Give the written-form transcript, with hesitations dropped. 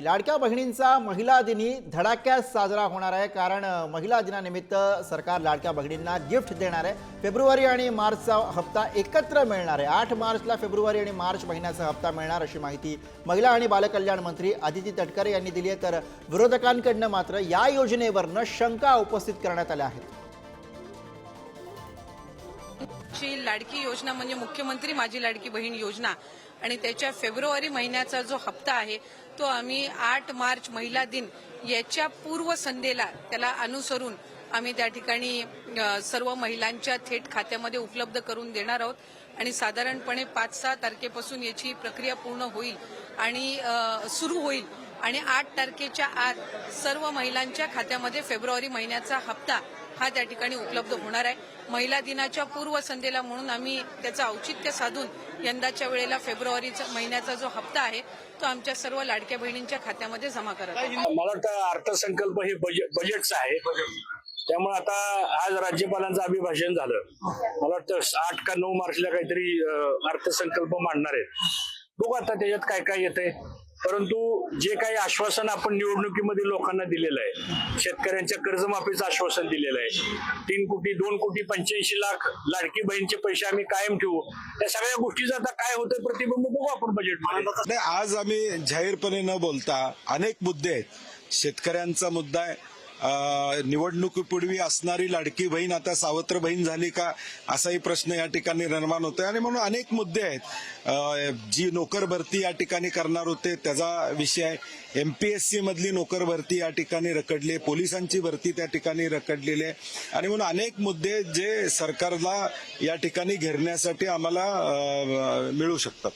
लाडक्या बहिणींचा महिला दिनी धडाक्यात साजरा होणार आहे, कारण महिला दिनानिमित्त सरकार लाडक्या बहिणींना गिफ्ट देणार आहे। फेब्रुवारी आणि मार्चचा हप्ता एकत्र मिळणार आहे। 8 मार्चला फेब्रुवारी आणि मार्च महिन्याचा हप्ता मिळणार अशी माहिती महिला आणि बालकल्याण मंत्री आदिती तटकरे यांनी दिली आहे। तर विरोधकांकडून मात्र या योजनेवरनं शंका उपस्थित करण्यात आल्या आहेत। लाडकी योजना म्हणजे मुख्यमंत्री माझी लाडकी बहीण योजना आणि त्याच्या फेब्रुवारी महिन्याचा जो हप्ता आहे तो आम्ही 8 मार्च महिला दिन याच्या पूर्वसंध्येला त्याला अनुसरून आम्ही त्या ठिकाणी सर्व महिलांच्या थेट खात्यामध्ये उपलब्ध करून देणार आहोत आणि साधारणपणे 5-6 तारखेपासून याची प्रक्रिया पूर्ण होईल आणि सुरू होईल आणि 8 तारखेच्या आत सर्व महिलांच्या खात्यामध्ये फेब्रुवारी महिन्याचा हप्ता हा त्या ठिकाणी उपलब्ध होणार आहे। महिला दिनाच्या पूर्वसंध्येला म्हणून आम्ही त्याचं औचित्य साधून यंदाच्या वेळेला फेब्रुवारी महिन्याचा जो हप्ता आहे तो आमच्या सर्व लाडक्या बहिणींच्या खात्यामध्ये जमा करत आहे। मला वाटतं अर्थसंकल्प हे बजेटचं आहे, त्यामुळे आता आज राज्यपालांचं अभिभाषण झालं। मला वाटतं 8 का 9 मार्चला काहीतरी अर्थसंकल्प मांडणार आहेत। बघू आता त्याच्यात काय काय येतंय, परंतु जे काही आश्वासन आपण निवडणुकीमध्ये लोकांना दिलेलं आहे, शेतकऱ्यांच्या कर्जमाफीचं आश्वासन दिलेलं आहे, 3 कोटी 2 कोटी 85 लाख लाडकी बहीणचे पैसे आम्ही कायम ठेवू, या सगळ्या गोष्टीचं आता काय होतं प्रतिबिंब बघू आपण बजेटमध्ये। आज आम्ही जाहीरपणे न बोलता अनेक मुद्दे आहेत। शेतकऱ्यांचा मुद्दा आहे, निवडणुकीपूर्वी असणारी लाडकी बहीण आता सावत्र बहीण झाली का असाही प्रश्न या ठिकाणी निर्माण होतोय आणि म्हणून अनेक मुद्दे आहेत। जी नोकर भरती या ठिकाणी करणार होते त्याचा विषय आहे, MPSC मधली नोकर भरती या ठिकाणी रखडली, पोलिसांची भरती त्या ठिकाणी रखडलेली आहे आणि म्हणून अनेक मुद्दे जे सरकारला या ठिकाणी घेरण्यासाठी आम्हाला मिळू शकतात।